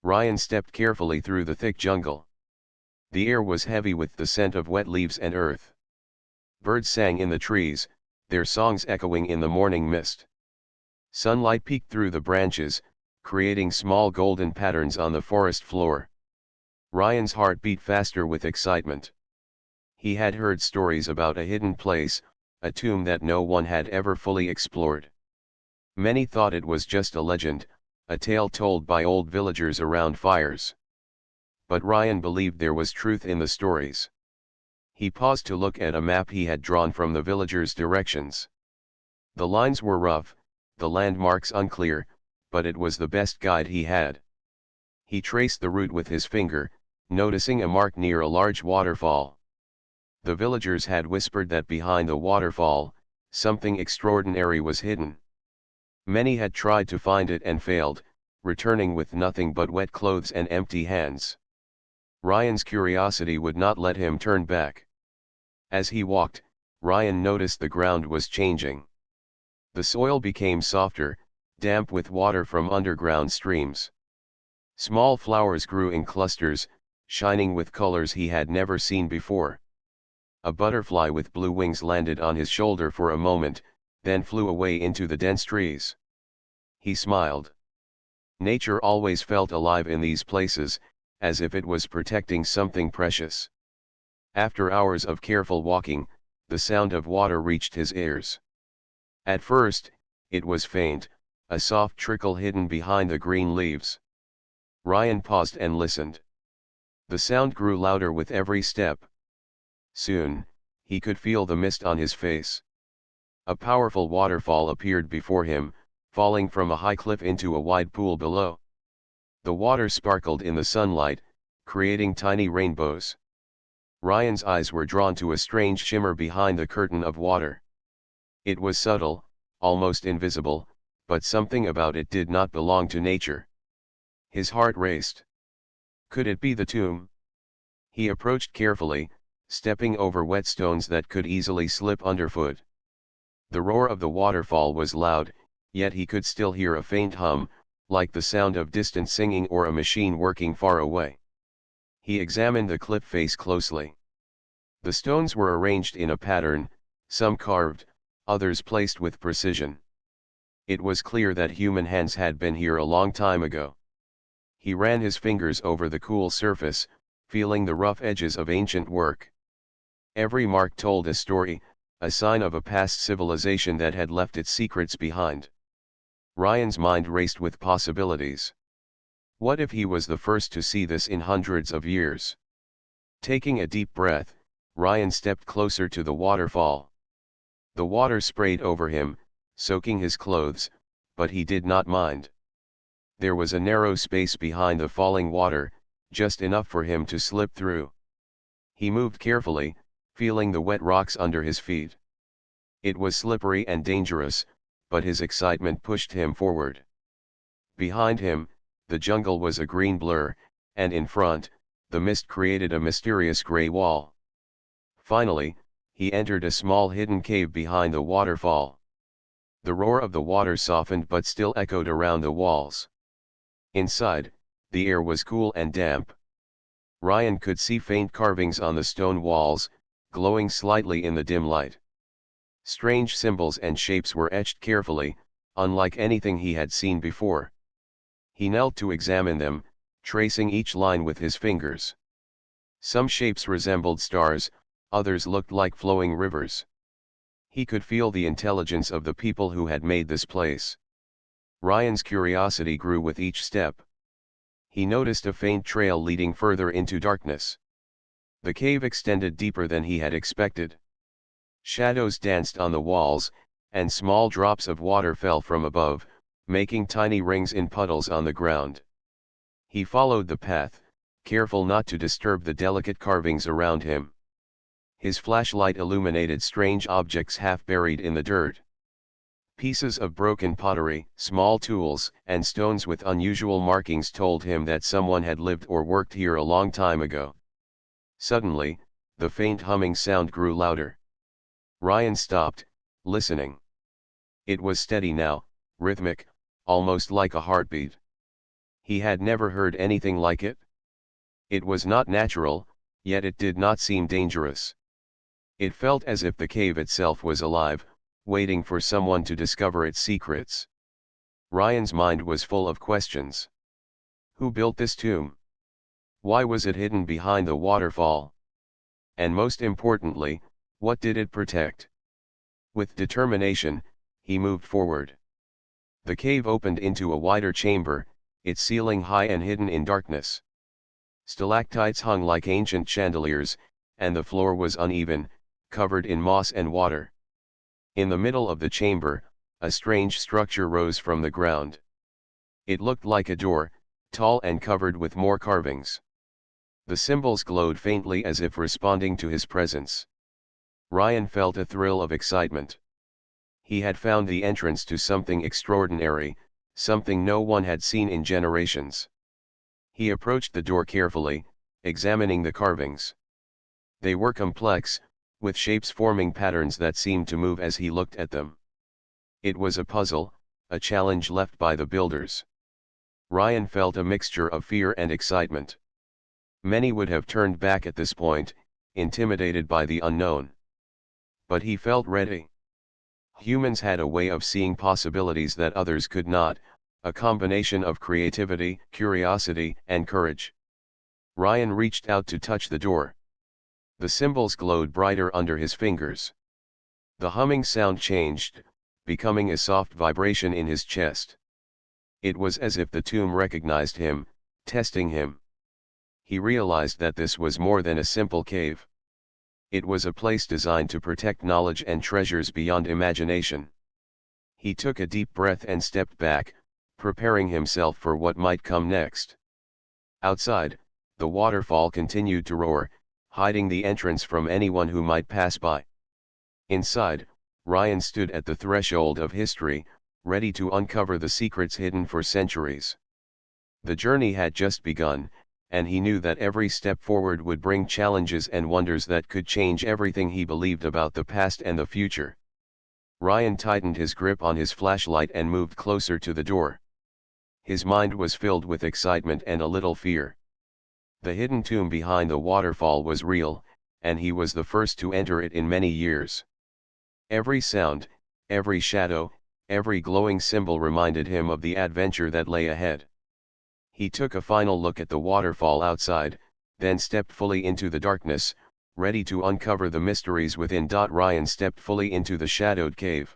Ryan stepped carefully through the thick jungle. The air was heavy with the scent of wet leaves and earth. Birds sang in the trees, their songs echoing in the morning mist. Sunlight peeked through the branches, creating small golden patterns on the forest floor. Ryan's heart beat faster with excitement. He had heard stories about a hidden place, a tomb that no one had ever fully explored. Many thought it was just a legend, a tale told by old villagers around fires. But Ryan believed there was truth in the stories. He paused to look at a map he had drawn from the villagers' directions. The lines were rough, the landmarks unclear, but it was the best guide he had. He traced the route with his finger, noticing a mark near a large waterfall. The villagers had whispered that behind the waterfall, something extraordinary was hidden. Many had tried to find it and failed, returning with nothing but wet clothes and empty hands. Ryan's curiosity would not let him turn back. As he walked, Ryan noticed the ground was changing. The soil became softer, damp with water from underground streams. Small flowers grew in clusters, shining with colors he had never seen before. A butterfly with blue wings landed on his shoulder for a moment, then flew away into the dense trees. He smiled. Nature always felt alive in these places, as if it was protecting something precious. After hours of careful walking, the sound of water reached his ears. At first, it was faint, a soft trickle hidden behind the green leaves. Ryan paused and listened. The sound grew louder with every step. Soon, he could feel the mist on his face. A powerful waterfall appeared before him, falling from a high cliff into a wide pool below. The water sparkled in the sunlight, creating tiny rainbows. Ryan's eyes were drawn to a strange shimmer behind the curtain of water. It was subtle, almost invisible, but something about it did not belong to nature. His heart raced. Could it be the tomb? He approached carefully, stepping over wet stones that could easily slip underfoot. The roar of the waterfall was loud, yet he could still hear a faint hum, like the sound of distant singing or a machine working far away. He examined the cliff face closely. The stones were arranged in a pattern, some carved, others placed with precision. It was clear that human hands had been here a long time ago. He ran his fingers over the cool surface, feeling the rough edges of ancient work. Every mark told a story, a sign of a past civilization that had left its secrets behind. Ryan's mind raced with possibilities. What if he was the first to see this in hundreds of years? Taking a deep breath, Ryan stepped closer to the waterfall. The water sprayed over him, soaking his clothes, but he did not mind. There was a narrow space behind the falling water, just enough for him to slip through. He moved carefully, feeling the wet rocks under his feet. It was slippery and dangerous, but his excitement pushed him forward. Behind him, the jungle was a green blur, and in front, the mist created a mysterious gray wall. Finally, he entered a small hidden cave behind the waterfall. The roar of the water softened but still echoed around the walls. Inside, the air was cool and damp. Ryan could see faint carvings on the stone walls, glowing slightly in the dim light. Strange symbols and shapes were etched carefully, unlike anything he had seen before. He knelt to examine them, tracing each line with his fingers. Some shapes resembled stars, others looked like flowing rivers. He could feel the intelligence of the people who had made this place. Ryan's curiosity grew with each step. He noticed a faint trail leading further into darkness. The cave extended deeper than he had expected. Shadows danced on the walls, and small drops of water fell from above, making tiny rings in puddles on the ground. He followed the path, careful not to disturb the delicate carvings around him. His flashlight illuminated strange objects half buried in the dirt. Pieces of broken pottery, small tools, and stones with unusual markings told him that someone had lived or worked here a long time ago. Suddenly, the faint humming sound grew louder. Ryan stopped, listening. It was steady now, rhythmic, almost like a heartbeat. He had never heard anything like it. It was not natural, yet it did not seem dangerous. It felt as if the cave itself was alive, waiting for someone to discover its secrets. Ryan's mind was full of questions. Who built this tomb? Why was it hidden behind the waterfall? And most importantly, what did it protect? With determination, he moved forward. The cave opened into a wider chamber, its ceiling high and hidden in darkness. Stalactites hung like ancient chandeliers, and the floor was uneven, covered in moss and water. In the middle of the chamber, a strange structure rose from the ground. It looked like a door, tall and covered with more carvings. The symbols glowed faintly as if responding to his presence. Ryan felt a thrill of excitement. He had found the entrance to something extraordinary, something no one had seen in generations. He approached the door carefully, examining the carvings. They were complex, with shapes forming patterns that seemed to move as he looked at them. It was a puzzle, a challenge left by the builders. Ryan felt a mixture of fear and excitement. Many would have turned back at this point, intimidated by the unknown. But he felt ready. Humans had a way of seeing possibilities that others could not, a combination of creativity, curiosity, and courage. Ryan reached out to touch the door. The symbols glowed brighter under his fingers. The humming sound changed, becoming a soft vibration in his chest. It was as if the tomb recognized him, testing him. He realized that this was more than a simple cave. It was a place designed to protect knowledge and treasures beyond imagination. He took a deep breath and stepped back, preparing himself for what might come next. Outside, the waterfall continued to roar, hiding the entrance from anyone who might pass by. Inside, Ryan stood at the threshold of history, ready to uncover the secrets hidden for centuries. The journey had just begun, and he knew that every step forward would bring challenges and wonders that could change everything he believed about the past and the future. Ryan tightened his grip on his flashlight and moved closer to the door. His mind was filled with excitement and a little fear. The hidden tomb behind the waterfall was real, and he was the first to enter it in many years. Every sound, every shadow, every glowing symbol reminded him of the adventure that lay ahead. He took a final look at the waterfall outside, then stepped fully into the darkness, ready to uncover the mysteries within. Ryan stepped fully into the shadowed cave.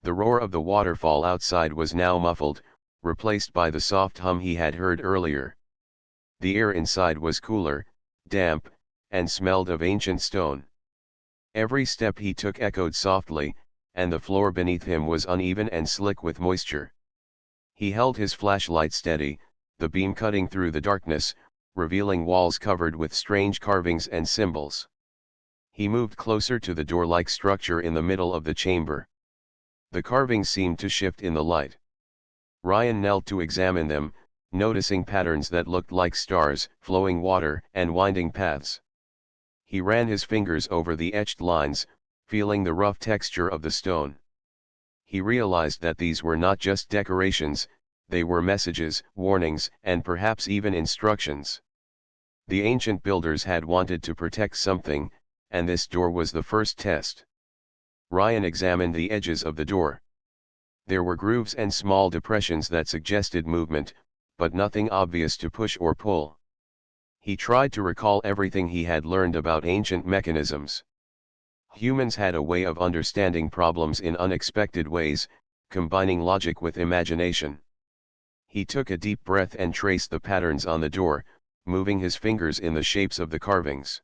The roar of the waterfall outside was now muffled, replaced by the soft hum he had heard earlier. The air inside was cooler, damp, and smelled of ancient stone. Every step he took echoed softly, and the floor beneath him was uneven and slick with moisture. He held his flashlight steady, the beam cutting through the darkness, revealing walls covered with strange carvings and symbols. He moved closer to the door-like structure in the middle of the chamber. The carvings seemed to shift in the light. Ryan knelt to examine them, noticing patterns that looked like stars, flowing water, and winding paths. He ran his fingers over the etched lines, feeling the rough texture of the stone. He realized that these were not just decorations, they were messages, warnings, and perhaps even instructions. The ancient builders had wanted to protect something, and this door was the first test. Ryan examined the edges of the door. There were grooves and small depressions that suggested movement, but nothing obvious to push or pull. He tried to recall everything he had learned about ancient mechanisms. Humans had a way of understanding problems in unexpected ways, combining logic with imagination. He took a deep breath and traced the patterns on the door, moving his fingers in the shapes of the carvings.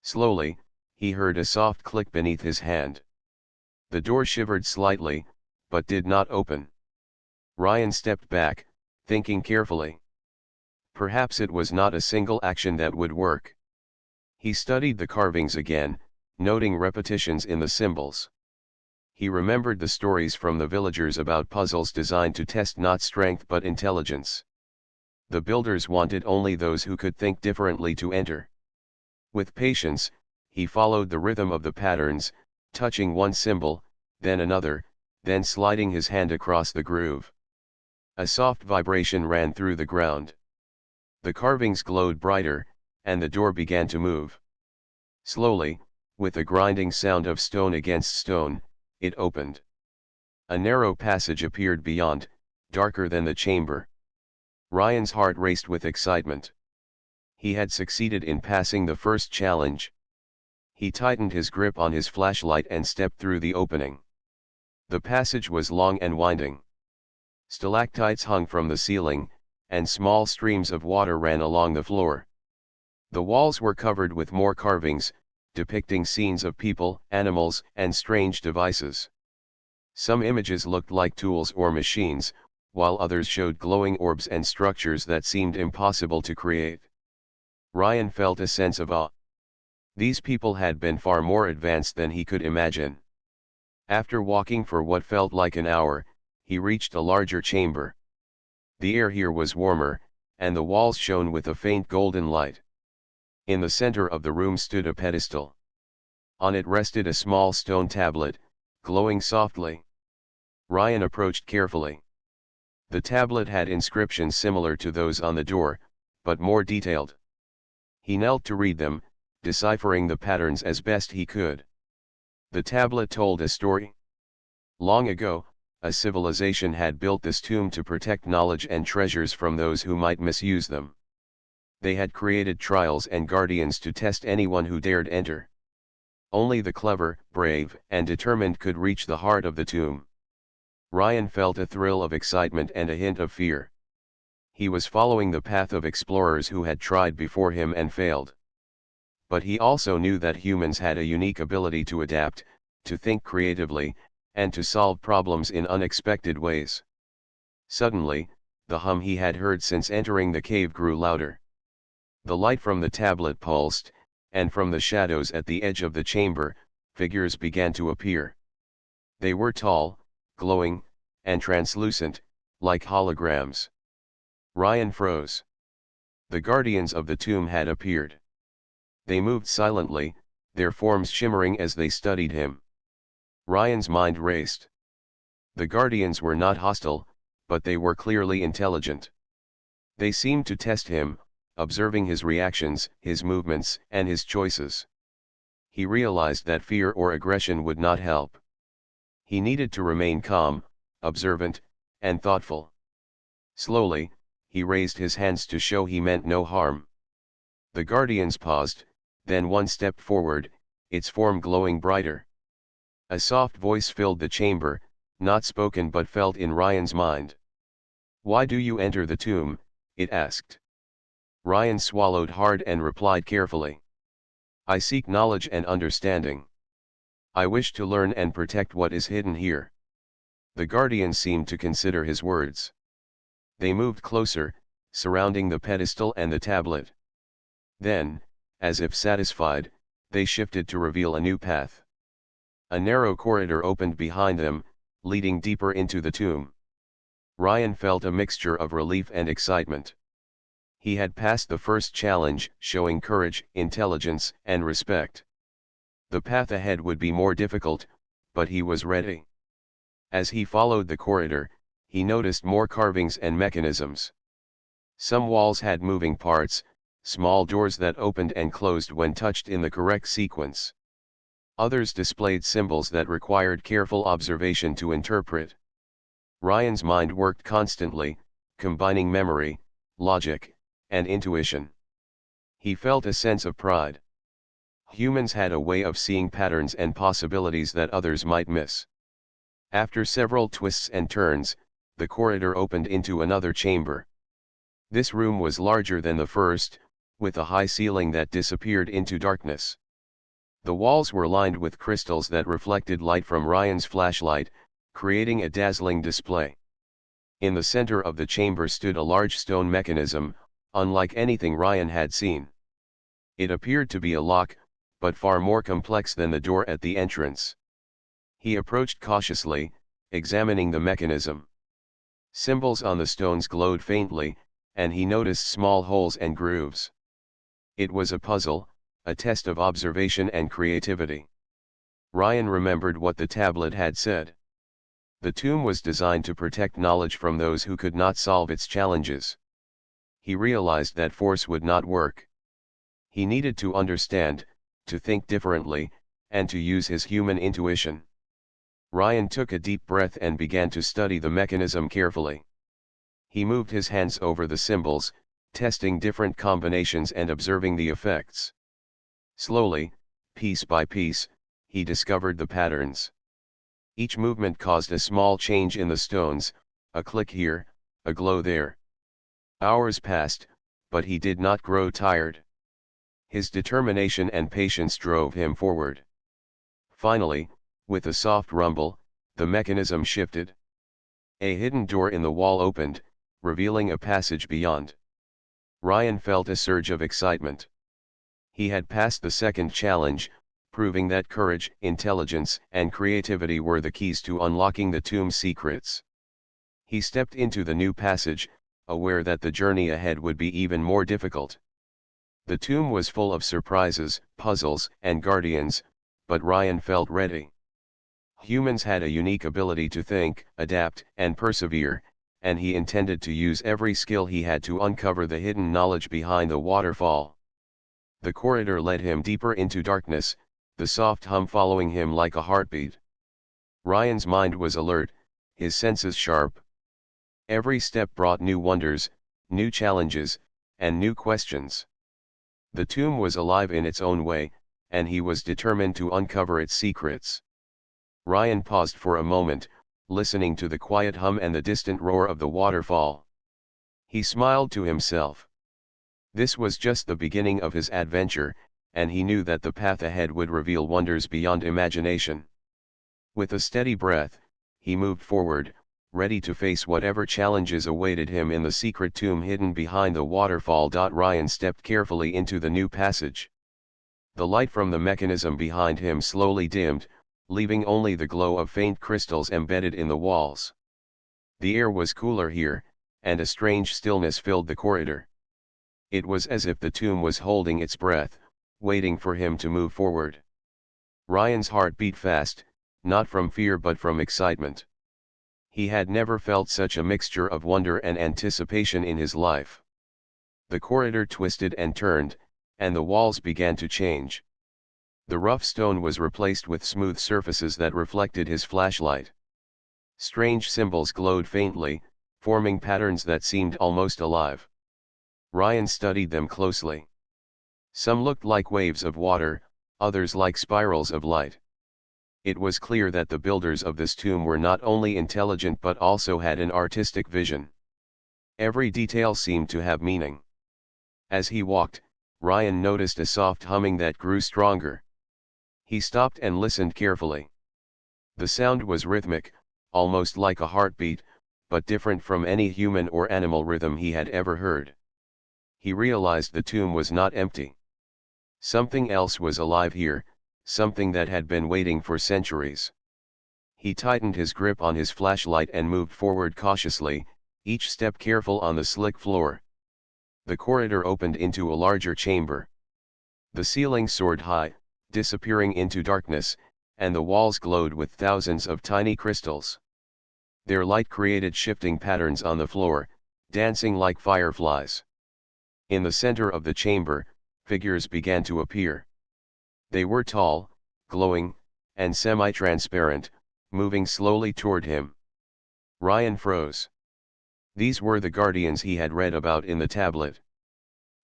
Slowly, he heard a soft click beneath his hand. The door shivered slightly, but did not open. Ryan stepped back, thinking carefully. Perhaps it was not a single action that would work. He studied the carvings again, noting repetitions in the symbols. He remembered the stories from the villagers about puzzles designed to test not strength but intelligence. The builders wanted only those who could think differently to enter. With patience, he followed the rhythm of the patterns, touching one symbol, then another, then sliding his hand across the groove. A soft vibration ran through the ground. The carvings glowed brighter, and the door began to move. Slowly, with a grinding sound of stone against stone, it opened. A narrow passage appeared beyond, darker than the chamber. Ryan's heart raced with excitement. He had succeeded in passing the first challenge. He tightened his grip on his flashlight and stepped through the opening. The passage was long and winding. Stalactites hung from the ceiling, and small streams of water ran along the floor. The walls were covered with more carvings, depicting scenes of people, animals, and strange devices. Some images looked like tools or machines, while others showed glowing orbs and structures that seemed impossible to create. Ryan felt a sense of awe. These people had been far more advanced than he could imagine. After walking for what felt like an hour, he reached a larger chamber. The air here was warmer, and the walls shone with a faint golden light. In the center of the room stood a pedestal. On it rested a small stone tablet, glowing softly. Ryan approached carefully. The tablet had inscriptions similar to those on the door, but more detailed. He knelt to read them, deciphering the patterns as best he could. The tablet told a story. Long ago, a civilization had built this tomb to protect knowledge and treasures from those who might misuse them. They had created trials and guardians to test anyone who dared enter. Only the clever, brave, and determined could reach the heart of the tomb. Ryan felt a thrill of excitement and a hint of fear. He was following the path of explorers who had tried before him and failed. But he also knew that humans had a unique ability to adapt, to think creatively, and to solve problems in unexpected ways. Suddenly, the hum he had heard since entering the cave grew louder. The light from the tablet pulsed, and from the shadows at the edge of the chamber, figures began to appear. They were tall, glowing, and translucent, like holograms. Ryan froze. The guardians of the tomb had appeared. They moved silently, their forms shimmering as they studied him. Ryan's mind raced. The guardians were not hostile, but they were clearly intelligent. They seemed to test him, observing his reactions, his movements, and his choices. He realized that fear or aggression would not help. He needed to remain calm, observant, and thoughtful. Slowly, he raised his hands to show he meant no harm. The guardians paused, then one stepped forward, its form glowing brighter. A soft voice filled the chamber, not spoken but felt in Ryan's mind. "Why do you enter the tomb?" it asked. Ryan swallowed hard and replied carefully. "I seek knowledge and understanding. I wish to learn and protect what is hidden here." The guardians seemed to consider his words. They moved closer, surrounding the pedestal and the tablet. Then, as if satisfied, they shifted to reveal a new path. A narrow corridor opened behind them, leading deeper into the tomb. Ryan felt a mixture of relief and excitement. He had passed the first challenge, showing courage, intelligence, and respect. The path ahead would be more difficult, but he was ready. As he followed the corridor, he noticed more carvings and mechanisms. Some walls had moving parts, small doors that opened and closed when touched in the correct sequence. Others displayed symbols that required careful observation to interpret. Ryan's mind worked constantly, combining memory, logic, and intuition. He felt a sense of pride. Humans had a way of seeing patterns and possibilities that others might miss. After several twists and turns, the corridor opened into another chamber. This room was larger than the first, with a high ceiling that disappeared into darkness. The walls were lined with crystals that reflected light from Ryan's flashlight, creating a dazzling display. In the center of the chamber stood a large stone mechanism, unlike anything Ryan had seen. It appeared to be a lock, but far more complex than the door at the entrance. He approached cautiously, examining the mechanism. Symbols on the stones glowed faintly, and he noticed small holes and grooves. It was a puzzle, a test of observation and creativity. Ryan remembered what the tablet had said. The tomb was designed to protect knowledge from those who could not solve its challenges. He realized that force would not work. He needed to understand, to think differently, and to use his human intuition. Ryan took a deep breath and began to study the mechanism carefully. He moved his hands over the symbols, testing different combinations and observing the effects. Slowly, piece by piece, he discovered the patterns. Each movement caused a small change in the stones, a click here, a glow there. Hours passed, but he did not grow tired. His determination and patience drove him forward. Finally, with a soft rumble, the mechanism shifted. A hidden door in the wall opened, revealing a passage beyond. Ryan felt a surge of excitement. He had passed the second challenge, proving that courage, intelligence, and creativity were the keys to unlocking the tomb's secrets. He stepped into the new passage, aware that the journey ahead would be even more difficult. The tomb was full of surprises, puzzles, and guardians, but Ryan felt ready. Humans had a unique ability to think, adapt, and persevere, and he intended to use every skill he had to uncover the hidden knowledge behind the waterfall. The corridor led him deeper into darkness, the soft hum following him like a heartbeat. Ryan's mind was alert, his senses sharp. Every step brought new wonders, new challenges, and new questions. The tomb was alive in its own way, and he was determined to uncover its secrets. Ryan paused for a moment, listening to the quiet hum and the distant roar of the waterfall. He smiled to himself. This was just the beginning of his adventure, and he knew that the path ahead would reveal wonders beyond imagination. With a steady breath, he moved forward, ready to face whatever challenges awaited him in the secret tomb hidden behind the waterfall. Ryan stepped carefully into the new passage. The light from the mechanism behind him slowly dimmed, leaving only the glow of faint crystals embedded in the walls. The air was cooler here, and a strange stillness filled the corridor. It was as if the tomb was holding its breath, waiting for him to move forward. Ryan's heart beat fast, not from fear but from excitement. He had never felt such a mixture of wonder and anticipation in his life. The corridor twisted and turned, and the walls began to change. The rough stone was replaced with smooth surfaces that reflected his flashlight. Strange symbols glowed faintly, forming patterns that seemed almost alive. Ryan studied them closely. Some looked like waves of water, others like spirals of light. It was clear that the builders of this tomb were not only intelligent but also had an artistic vision. Every detail seemed to have meaning. As he walked, Ryan noticed a soft humming that grew stronger. He stopped and listened carefully. The sound was rhythmic, almost like a heartbeat, but different from any human or animal rhythm he had ever heard. He realized the tomb was not empty. Something else was alive here, something that had been waiting for centuries. He tightened his grip on his flashlight and moved forward cautiously, each step careful on the slick floor. The corridor opened into a larger chamber. The ceiling soared high, disappearing into darkness, and the walls glowed with thousands of tiny crystals. Their light created shifting patterns on the floor, dancing like fireflies. In the center of the chamber, figures began to appear. They were tall, glowing, and semi-transparent, moving slowly toward him. Ryan froze. These were the guardians he had read about in the tablet.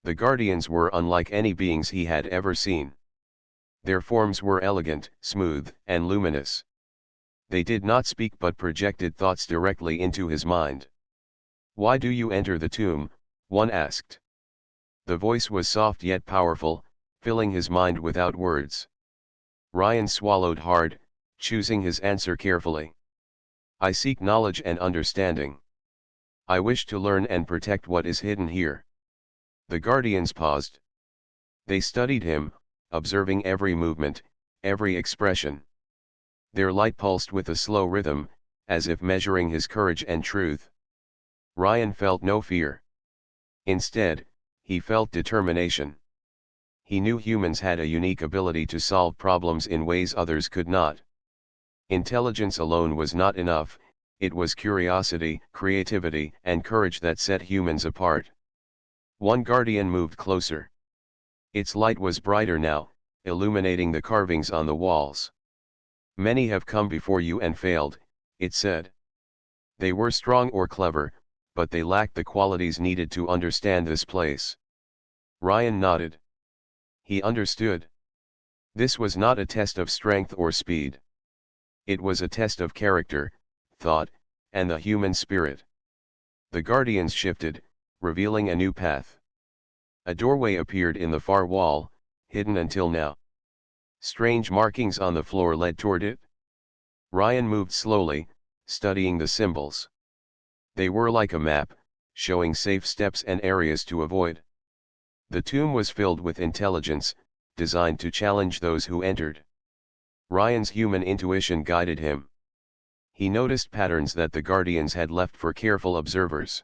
The guardians were unlike any beings he had ever seen. Their forms were elegant, smooth, and luminous. They did not speak but projected thoughts directly into his mind. "Why do you enter the tomb?" one asked. The voice was soft yet powerful, filling his mind without words. Ryan swallowed hard, choosing his answer carefully. "I seek knowledge and understanding. I wish to learn and protect what is hidden here." The guardians paused. They studied him, observing every movement, every expression. Their light pulsed with a slow rhythm, as if measuring his courage and truth. Ryan felt no fear. Instead, he felt determination. He knew humans had a unique ability to solve problems in ways others could not. Intelligence alone was not enough, It was curiosity, creativity, and courage that set humans apart. One guardian moved closer. Its light was brighter now, illuminating the carvings on the walls. "Many have come before you and failed," it said. "They were strong or clever, but they lacked the qualities needed to understand this place." Ryan nodded. He understood. This was not a test of strength or speed. It was a test of character, thought, and the human spirit. The guardians shifted, revealing a new path. A doorway appeared in the far wall, hidden until now. Strange markings on the floor led toward it. Ryan moved slowly, studying the symbols. They were like a map, showing safe steps and areas to avoid. The tomb was filled with intelligence, designed to challenge those who entered. Ryan's human intuition guided him. He noticed patterns that the guardians had left for careful observers.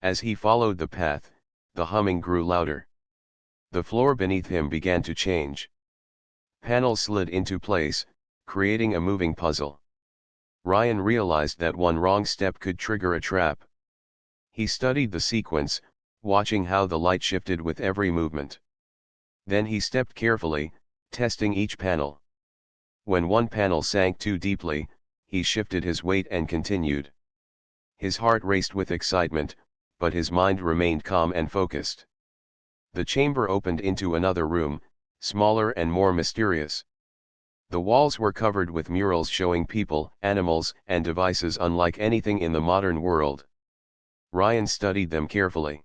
As he followed the path, the humming grew louder. The floor beneath him began to change. Panels slid into place, creating a moving puzzle. Ryan realized that one wrong step could trigger a trap. He studied the sequence, watching how the light shifted with every movement. Then he stepped carefully, testing each panel. When one panel sank too deeply, he shifted his weight and continued. His heart raced with excitement, but his mind remained calm and focused. The chamber opened into another room, smaller and more mysterious. The walls were covered with murals showing people, animals, and devices unlike anything in the modern world. Ryan studied them carefully.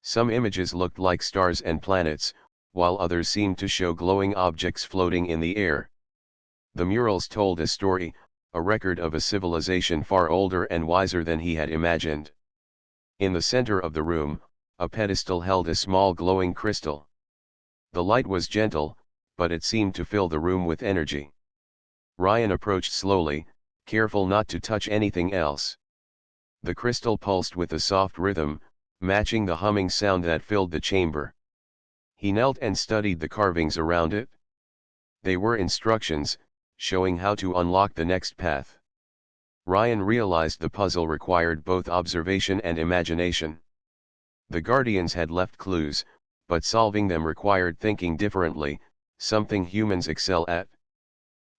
Some images looked like stars and planets, while others seemed to show glowing objects floating in the air. The murals told a story, a record of a civilization far older and wiser than he had imagined. In the center of the room, a pedestal held a small glowing crystal. The light was gentle, but it seemed to fill the room with energy. Ryan approached slowly, careful not to touch anything else. The crystal pulsed with a soft rhythm, matching the humming sound that filled the chamber. He knelt and studied the carvings around it. They were instructions, showing how to unlock the next path. Ryan realized the puzzle required both observation and imagination. The guardians had left clues, but solving them required thinking differently, something humans excel at.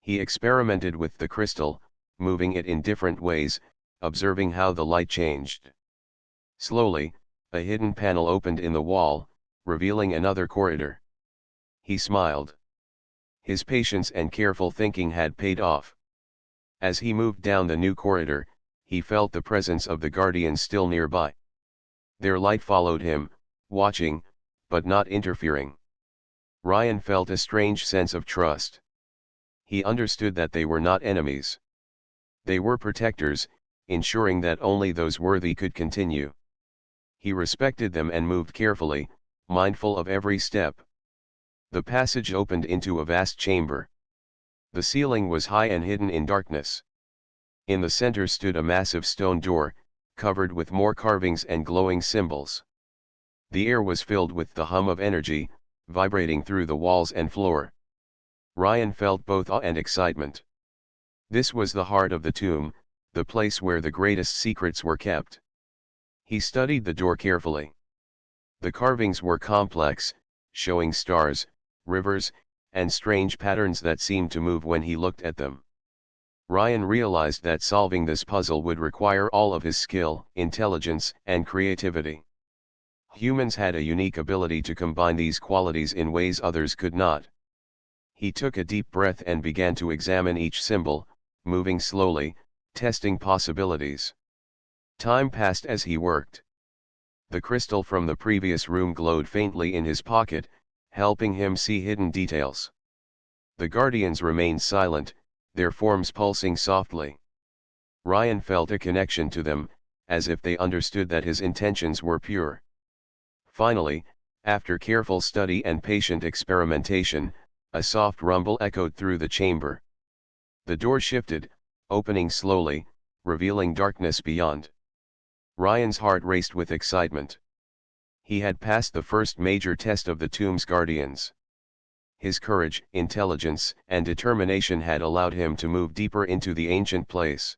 He experimented with the crystal, moving it in different ways, observing how the light changed. Slowly, a hidden panel opened in the wall, revealing another corridor. He smiled. His patience and careful thinking had paid off. As he moved down the new corridor, he felt the presence of the guardians still nearby. Their light followed him, watching, but not interfering. Ryan felt a strange sense of trust. He understood that they were not enemies. They were protectors, ensuring that only those worthy could continue. He respected them and moved carefully, mindful of every step. The passage opened into a vast chamber. The ceiling was high and hidden in darkness. In the center stood a massive stone door, covered with more carvings and glowing symbols. The air was filled with the hum of energy, vibrating through the walls and floor. Ryan felt both awe and excitement. This was the heart of the tomb, the place where the greatest secrets were kept. He studied the door carefully. The carvings were complex, showing stars, rivers, and strange patterns that seemed to move when he looked at them. Ryan realized that solving this puzzle would require all of his skill, intelligence, and creativity. Humans had a unique ability to combine these qualities in ways others could not. He took a deep breath and began to examine each symbol, moving slowly, testing possibilities. Time passed as he worked. The crystal from the previous room glowed faintly in his pocket, helping him see hidden details. The guardians remained silent, their forms pulsing softly. Ryan felt a connection to them, as if they understood that his intentions were pure. Finally, after careful study and patient experimentation, a soft rumble echoed through the chamber. The door shifted, opening slowly, revealing darkness beyond. Ryan's heart raced with excitement. He had passed the first major test of the tomb's guardians. His courage, intelligence, and determination had allowed him to move deeper into the ancient place.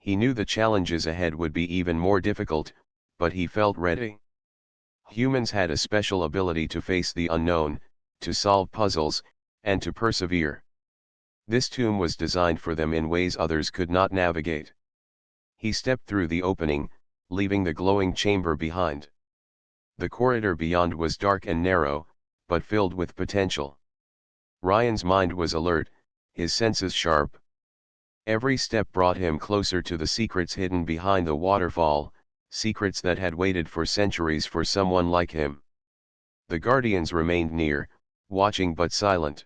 He knew the challenges ahead would be even more difficult, but he felt ready. Humans had a special ability to face the unknown, to solve puzzles, and to persevere. This tomb was designed for them in ways others could not navigate. He stepped through the opening, leaving the glowing chamber behind. The corridor beyond was dark and narrow, but filled with potential. Ryan's mind was alert, his senses sharp. Every step brought him closer to the secrets hidden behind the waterfall, secrets that had waited for centuries for someone like him. The guardians remained near, watching but silent.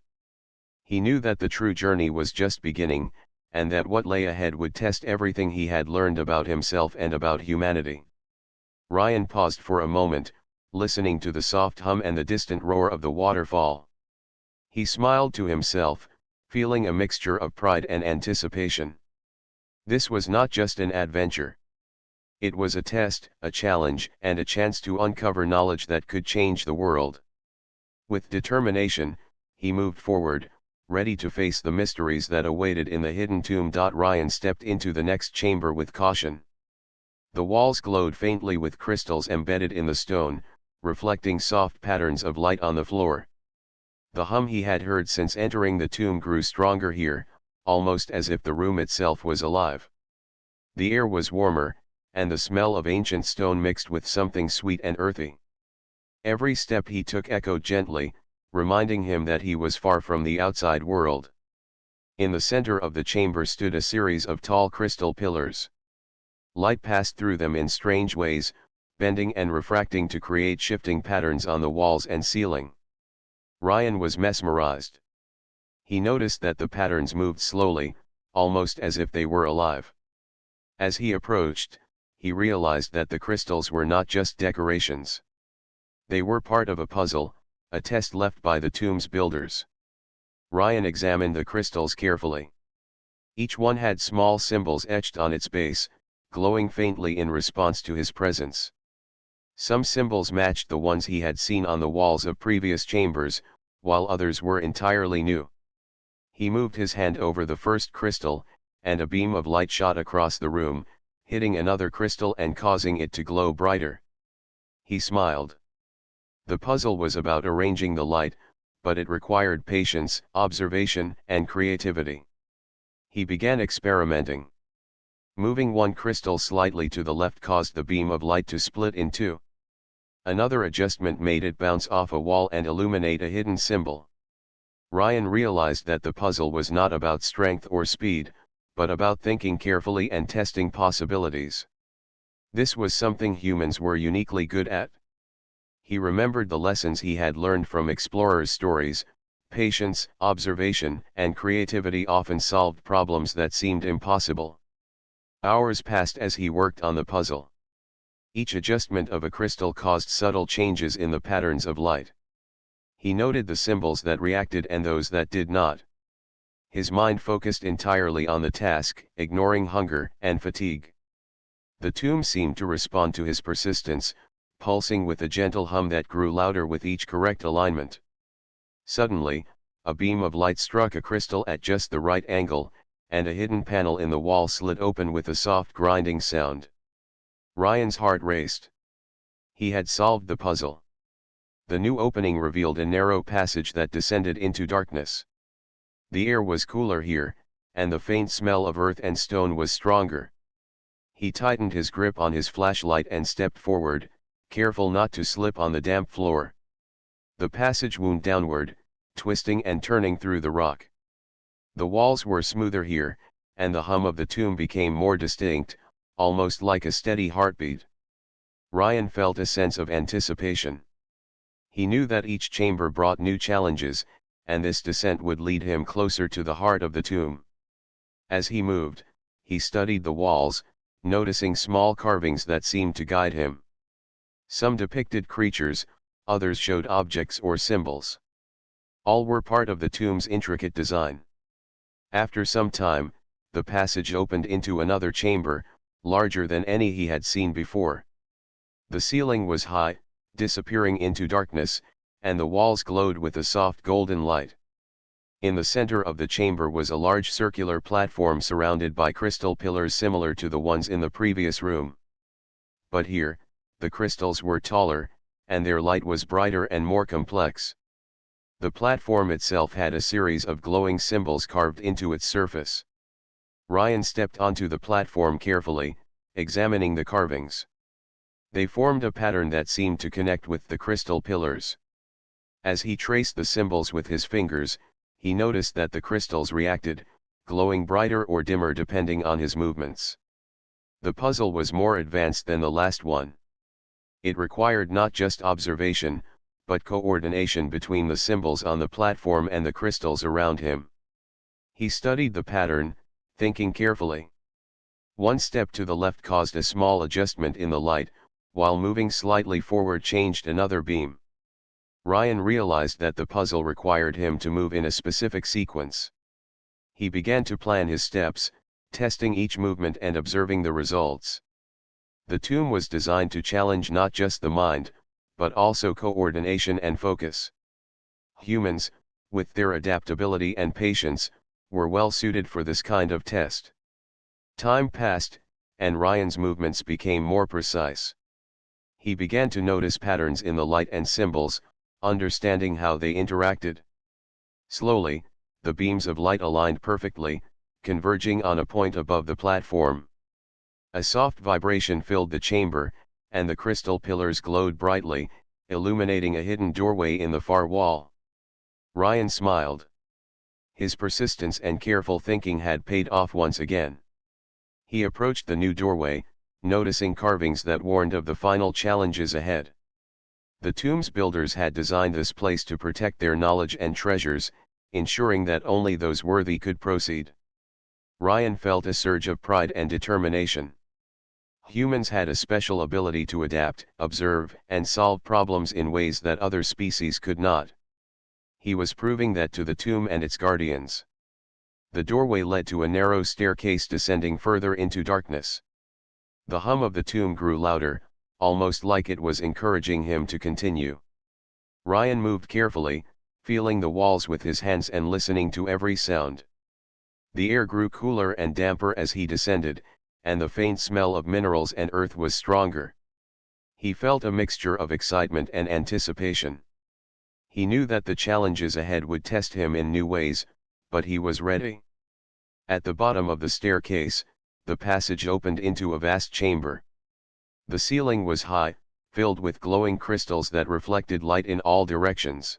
He knew that the true journey was just beginning, and that what lay ahead would test everything he had learned about himself and about humanity. Ryan paused for a moment, listening to the soft hum and the distant roar of the waterfall. He smiled to himself, feeling a mixture of pride and anticipation. This was not just an adventure. It was a test, a challenge, and a chance to uncover knowledge that could change the world. With determination, he moved forward, ready to face the mysteries that awaited in the hidden tomb. Ryan stepped into the next chamber with caution. The walls glowed faintly with crystals embedded in the stone, reflecting soft patterns of light on the floor. The hum he had heard since entering the tomb grew stronger here, almost as if the room itself was alive. The air was warmer, and the smell of ancient stone mixed with something sweet and earthy. Every step he took echoed gently, reminding him that he was far from the outside world. In the center of the chamber stood a series of tall crystal pillars. Light passed through them in strange ways, bending and refracting to create shifting patterns on the walls and ceiling. Ryan was mesmerized. He noticed that the patterns moved slowly, almost as if they were alive. As he approached, he realized that the crystals were not just decorations. They were part of a puzzle, a test left by the tomb's builders. Ryan examined the crystals carefully. Each one had small symbols etched on its base, glowing faintly in response to his presence. Some symbols matched the ones he had seen on the walls of previous chambers, while others were entirely new. He moved his hand over the first crystal, and a beam of light shot across the room, hitting another crystal and causing it to glow brighter. He smiled. The puzzle was about arranging the light, but it required patience, observation, and creativity. He began experimenting. Moving one crystal slightly to the left caused the beam of light to split in two. Another adjustment made it bounce off a wall and illuminate a hidden symbol. Ryan realized that the puzzle was not about strength or speed, but about thinking carefully and testing possibilities. This was something humans were uniquely good at. He remembered the lessons he had learned from explorers' stories. Patience, observation, and creativity often solved problems that seemed impossible. Hours passed as he worked on the puzzle. Each adjustment of a crystal caused subtle changes in the patterns of light. He noted the symbols that reacted and those that did not. His mind focused entirely on the task, ignoring hunger and fatigue. The tomb seemed to respond to his persistence, pulsing with a gentle hum that grew louder with each correct alignment. Suddenly, a beam of light struck a crystal at just the right angle, and a hidden panel in the wall slid open with a soft grinding sound. Ryan's heart raced. He had solved the puzzle. The new opening revealed a narrow passage that descended into darkness. The air was cooler here, and the faint smell of earth and stone was stronger. He tightened his grip on his flashlight and stepped forward, careful not to slip on the damp floor. The passage wound downward, twisting and turning through the rock. The walls were smoother here, and the hum of the tomb became more distinct, almost like a steady heartbeat. Ryan felt a sense of anticipation. He knew that each chamber brought new challenges, and this descent would lead him closer to the heart of the tomb. As he moved, he studied the walls, noticing small carvings that seemed to guide him. Some depicted creatures, others showed objects or symbols. All were part of the tomb's intricate design. After some time, the passage opened into another chamber, larger than any he had seen before. The ceiling was high, disappearing into darkness, and the walls glowed with a soft golden light. In the center of the chamber was a large circular platform surrounded by crystal pillars similar to the ones in the previous room. But here, the crystals were taller, and their light was brighter and more complex. The platform itself had a series of glowing symbols carved into its surface. Ryan stepped onto the platform carefully, examining the carvings. They formed a pattern that seemed to connect with the crystal pillars. As he traced the symbols with his fingers, he noticed that the crystals reacted, glowing brighter or dimmer depending on his movements. The puzzle was more advanced than the last one. It required not just observation, but coordination between the symbols on the platform and the crystals around him. He studied the pattern, thinking carefully. One step to the left caused a small adjustment in the light, while moving slightly forward changed another beam. Ryan realized that the puzzle required him to move in a specific sequence. He began to plan his steps, testing each movement and observing the results. The tomb was designed to challenge not just the mind, but also coordination and focus. Humans, with their adaptability and patience, were well suited for this kind of test. Time passed, and Ryan's movements became more precise. He began to notice patterns in the light and symbols, understanding how they interacted. Slowly, the beams of light aligned perfectly, converging on a point above the platform. A soft vibration filled the chamber, and the crystal pillars glowed brightly, illuminating a hidden doorway in the far wall. Ryan smiled. His persistence and careful thinking had paid off once again. He approached the new doorway, noticing carvings that warned of the final challenges ahead. The tomb's builders had designed this place to protect their knowledge and treasures, ensuring that only those worthy could proceed. Ryan felt a surge of pride and determination. Humans had a special ability to adapt, observe, and solve problems in ways that other species could not. He was proving that to the tomb and its guardians. The doorway led to a narrow staircase descending further into darkness. The hum of the tomb grew louder, almost like it was encouraging him to continue. Ryan moved carefully, feeling the walls with his hands and listening to every sound. The air grew cooler and damper as he descended, and the faint smell of minerals and earth was stronger. He felt a mixture of excitement and anticipation. He knew that the challenges ahead would test him in new ways, but he was ready. At the bottom of the staircase, the passage opened into a vast chamber. The ceiling was high, filled with glowing crystals that reflected light in all directions.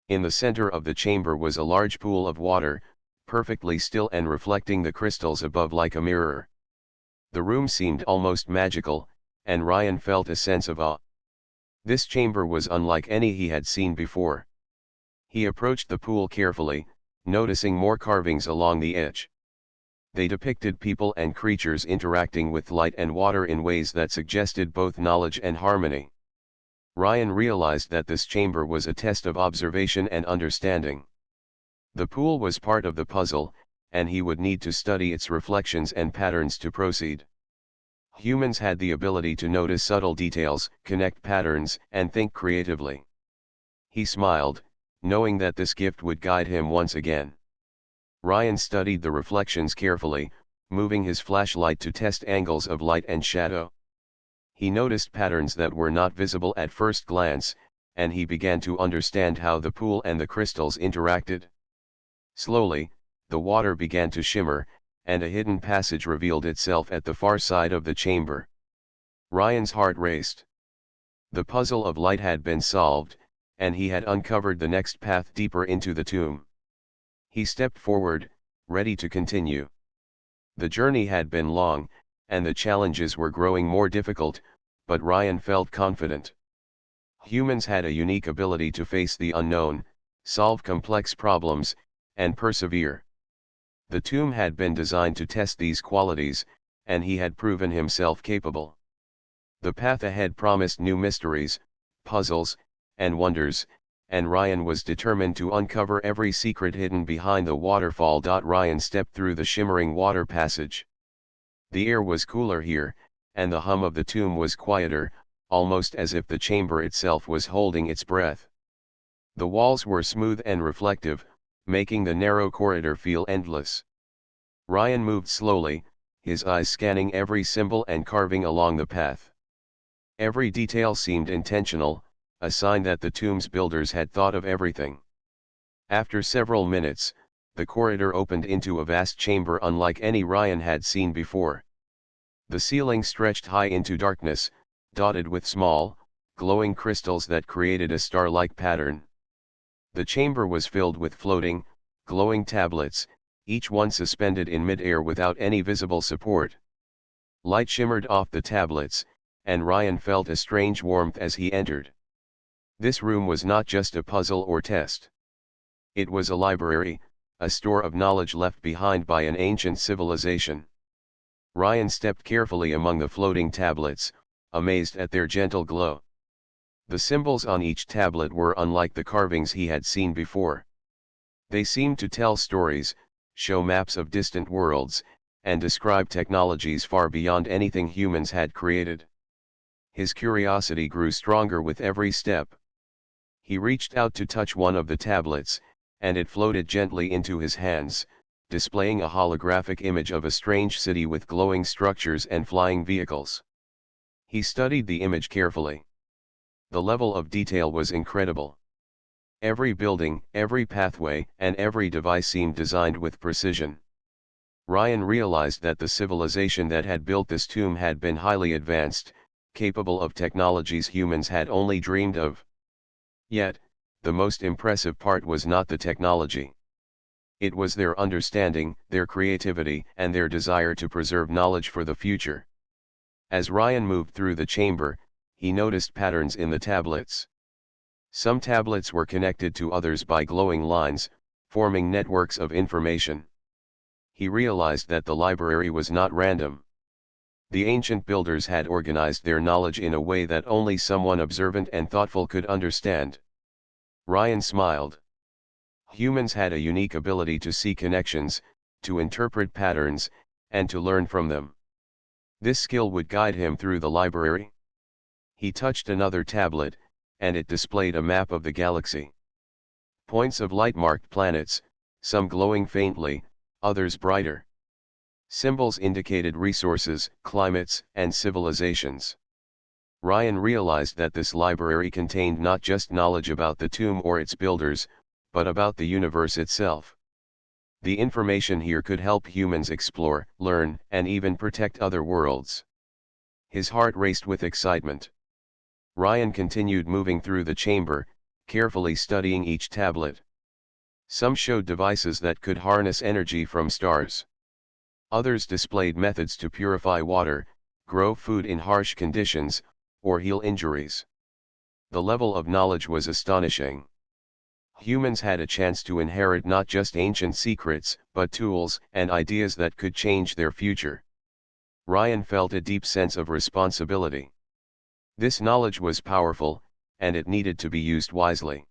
In the center of the chamber was a large pool of water, perfectly still and reflecting the crystals above like a mirror. The room seemed almost magical, and Ryan felt a sense of awe. This chamber was unlike any he had seen before. He approached the pool carefully, noticing more carvings along the edge. They depicted people and creatures interacting with light and water in ways that suggested both knowledge and harmony. Ryan realized that this chamber was a test of observation and understanding. The pool was part of the puzzle, and he would need to study its reflections and patterns to proceed. Humans had the ability to notice subtle details, connect patterns, and think creatively. He smiled, knowing that this gift would guide him once again. Ryan studied the reflections carefully, moving his flashlight to test angles of light and shadow. He noticed patterns that were not visible at first glance, and he began to understand how the pool and the crystals interacted. Slowly, the water began to shimmer, and a hidden passage revealed itself at the far side of the chamber. Ryan's heart raced. The puzzle of light had been solved, and he had uncovered the next path deeper into the tomb. He stepped forward, ready to continue. The journey had been long, and the challenges were growing more difficult, but Ryan felt confident. Humans had a unique ability to face the unknown, solve complex problems, and persevere. The tomb had been designed to test these qualities, and he had proven himself capable. The path ahead promised new mysteries, puzzles, and wonders, and Ryan was determined to uncover every secret hidden behind the waterfall. Ryan stepped through the shimmering water passage. The air was cooler here, and the hum of the tomb was quieter, almost as if the chamber itself was holding its breath. The walls were smooth and reflective, making the narrow corridor feel endless. Ryan moved slowly, his eyes scanning every symbol and carving along the path. Every detail seemed intentional, a sign that the tomb's builders had thought of everything. After several minutes, the corridor opened into a vast chamber unlike any Ryan had seen before. The ceiling stretched high into darkness, dotted with small, glowing crystals that created a star-like pattern. The chamber was filled with floating, glowing tablets, each one suspended in mid-air without any visible support. Light shimmered off the tablets, and Ryan felt a strange warmth as he entered. This room was not just a puzzle or test. It was a library, a store of knowledge left behind by an ancient civilization. Ryan stepped carefully among the floating tablets, amazed at their gentle glow. The symbols on each tablet were unlike the carvings he had seen before. They seemed to tell stories, show maps of distant worlds, and describe technologies far beyond anything humans had created. His curiosity grew stronger with every step. He reached out to touch one of the tablets, and it floated gently into his hands, displaying a holographic image of a strange city with glowing structures and flying vehicles. He studied the image carefully. The level of detail was incredible. Every building, every pathway, and every device seemed designed with precision. Ryan realized that the civilization that had built this tomb had been highly advanced, capable of technologies humans had only dreamed of. Yet, the most impressive part was not the technology. It was their understanding, their creativity, and their desire to preserve knowledge for the future. As Ryan moved through the chamber, he noticed patterns in the tablets. Some tablets were connected to others by glowing lines, forming networks of information. He realized that the library was not random. The ancient builders had organized their knowledge in a way that only someone observant and thoughtful could understand. Ryan smiled. Humans had a unique ability to see connections, to interpret patterns, and to learn from them. This skill would guide him through the library. He touched another tablet, and it displayed a map of the galaxy. Points of light marked planets, some glowing faintly, others brighter. Symbols indicated resources, climates, and civilizations. Ryan realized that this library contained not just knowledge about the tomb or its builders, but about the universe itself. The information here could help humans explore, learn, and even protect other worlds. His heart raced with excitement. Ryan continued moving through the chamber, carefully studying each tablet. Some showed devices that could harness energy from stars. Others displayed methods to purify water, grow food in harsh conditions, or heal injuries. The level of knowledge was astonishing. Humans had a chance to inherit not just ancient secrets, but tools and ideas that could change their future. Ryan felt a deep sense of responsibility. This knowledge was powerful, and it needed to be used wisely.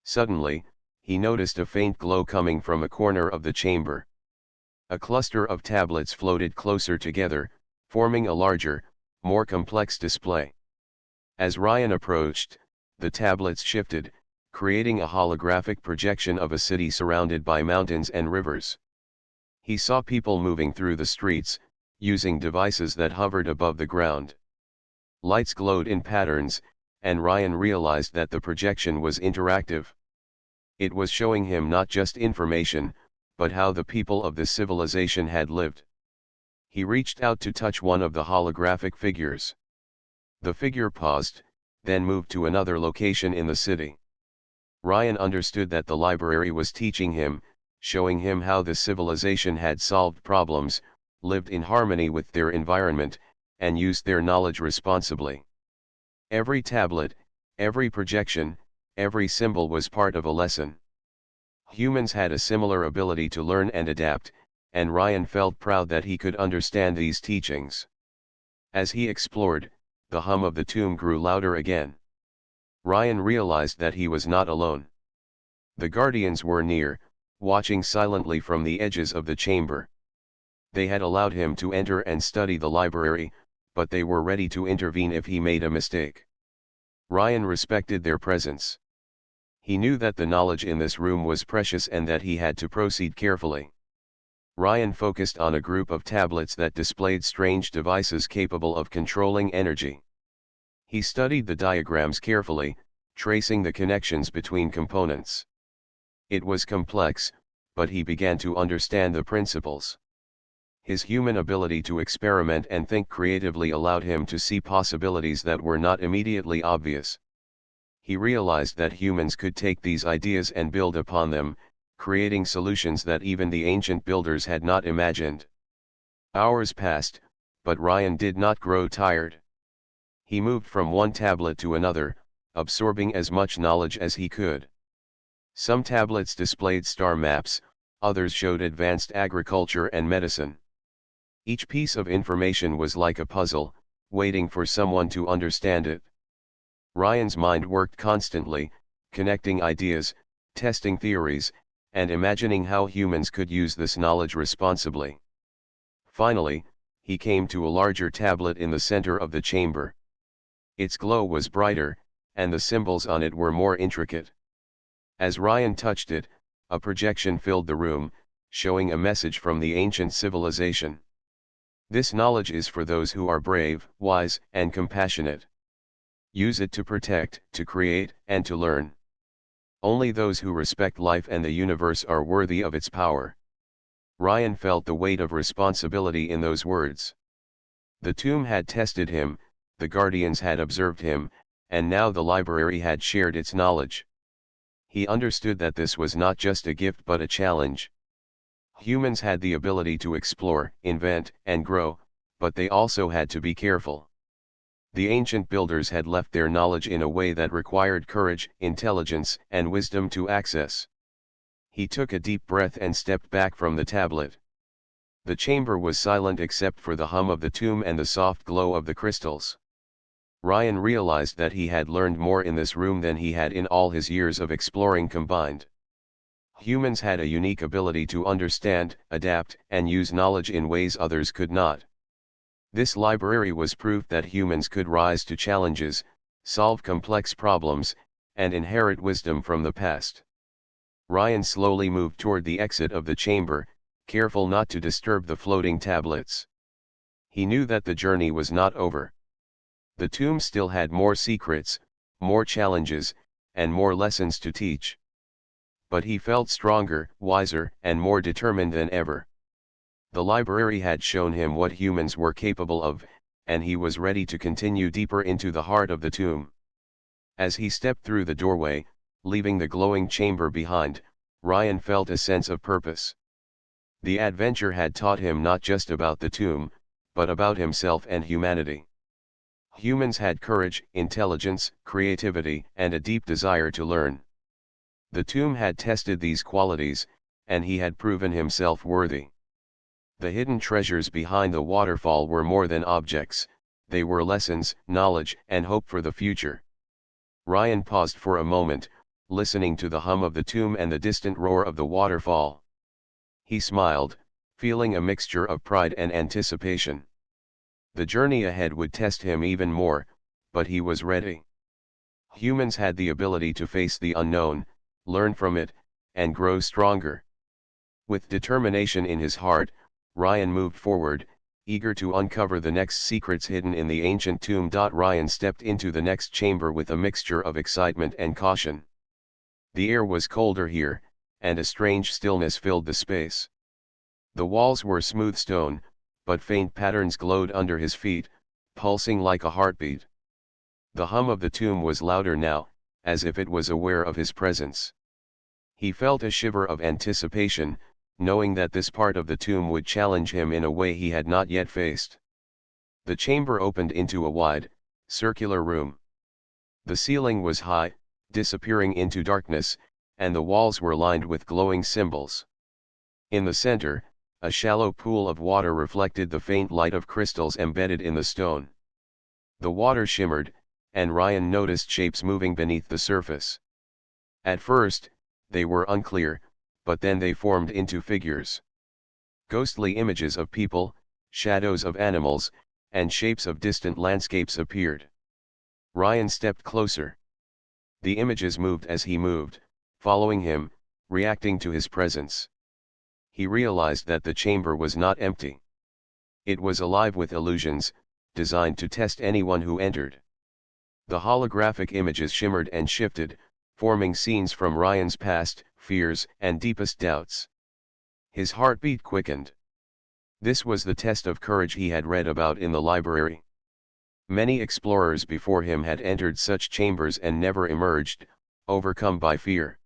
Suddenly, he noticed a faint glow coming from a corner of the chamber. A cluster of tablets floated closer together, forming a larger, more complex display. As Ryan approached, the tablets shifted, creating a holographic projection of a city surrounded by mountains and rivers. He saw people moving through the streets, using devices that hovered above the ground. Lights glowed in patterns, and Ryan realized that the projection was interactive. It was showing him not just information, but how the people of this civilization had lived. He reached out to touch one of the holographic figures. The figure paused, then moved to another location in the city. Ryan understood that the library was teaching him, showing him how the civilization had solved problems, lived in harmony with their environment, and used their knowledge responsibly. Every tablet, every projection, every symbol was part of a lesson. Humans had a similar ability to learn and adapt, and Ryan felt proud that he could understand these teachings. As he explored, the hum of the tomb grew louder again. Ryan realized that he was not alone. The guardians were near, watching silently from the edges of the chamber. They had allowed him to enter and study the library, but they were ready to intervene if he made a mistake. Ryan respected their presence. He knew that the knowledge in this room was precious and that he had to proceed carefully. Ryan focused on a group of tablets that displayed strange devices capable of controlling energy. He studied the diagrams carefully, tracing the connections between components. It was complex, but he began to understand the principles. His human ability to experiment and think creatively allowed him to see possibilities that were not immediately obvious. He realized that humans could take these ideas and build upon them, creating solutions that even the ancient builders had not imagined. Hours passed, but Ryan did not grow tired. He moved from one tablet to another, absorbing as much knowledge as he could. Some tablets displayed star maps, others showed advanced agriculture and medicine. Each piece of information was like a puzzle, waiting for someone to understand it. Ryan's mind worked constantly, connecting ideas, testing theories, and imagining how humans could use this knowledge responsibly. Finally, he came to a larger tablet in the center of the chamber. Its glow was brighter, and the symbols on it were more intricate. As Ryan touched it, a projection filled the room, showing a message from the ancient civilization. This knowledge is for those who are brave, wise, and compassionate. Use it to protect, to create, and to learn. Only those who respect life and the universe are worthy of its power. Ryan felt the weight of responsibility in those words. The tomb had tested him, the guardians had observed him, and now the library had shared its knowledge. He understood that this was not just a gift but a challenge. Humans had the ability to explore, invent, and grow, but they also had to be careful. The ancient builders had left their knowledge in a way that required courage, intelligence, and wisdom to access. He took a deep breath and stepped back from the tablet. The chamber was silent except for the hum of the tomb and the soft glow of the crystals. Ryan realized that he had learned more in this room than he had in all his years of exploring combined. Humans had a unique ability to understand, adapt, and use knowledge in ways others could not. This library was proof that humans could rise to challenges, solve complex problems, and inherit wisdom from the past. Ryan slowly moved toward the exit of the chamber, careful not to disturb the floating tablets. He knew that the journey was not over. The tomb still had more secrets, more challenges, and more lessons to teach. But he felt stronger, wiser, and more determined than ever. The library had shown him what humans were capable of, and he was ready to continue deeper into the heart of the tomb. As he stepped through the doorway, leaving the glowing chamber behind, Ryan felt a sense of purpose. The adventure had taught him not just about the tomb, but about himself and humanity. Humans had courage, intelligence, creativity, and a deep desire to learn. The tomb had tested these qualities, and he had proven himself worthy. The hidden treasures behind the waterfall were more than objects, they were lessons, knowledge, and hope for the future. Ryan paused for a moment, listening to the hum of the tomb and the distant roar of the waterfall. He smiled, feeling a mixture of pride and anticipation. The journey ahead would test him even more, but he was ready. Humans had the ability to face the unknown, learn from it, and grow stronger. With determination in his heart, Ryan moved forward, eager to uncover the next secrets hidden in the ancient tomb. Ryan stepped into the next chamber with a mixture of excitement and caution. The air was colder here, and a strange stillness filled the space. The walls were smooth stone, but faint patterns glowed under his feet, pulsing like a heartbeat. The hum of the tomb was louder now, as if it was aware of his presence. He felt a shiver of anticipation, knowing that this part of the tomb would challenge him in a way he had not yet faced. The chamber opened into a wide, circular room. The ceiling was high, disappearing into darkness, and the walls were lined with glowing symbols. In the center, a shallow pool of water reflected the faint light of crystals embedded in the stone. The water shimmered, and Ryan noticed shapes moving beneath the surface. At first, they were unclear, but then they formed into figures. Ghostly images of people, shadows of animals, and shapes of distant landscapes appeared. Ryan stepped closer. The images moved as he moved, following him, reacting to his presence. He realized that the chamber was not empty. It was alive with illusions, designed to test anyone who entered. The holographic images shimmered and shifted, forming scenes from Ryan's past, fears, and deepest doubts. His heartbeat quickened. This was the test of courage he had read about in the library. Many explorers before him had entered such chambers and never emerged, overcome by fear.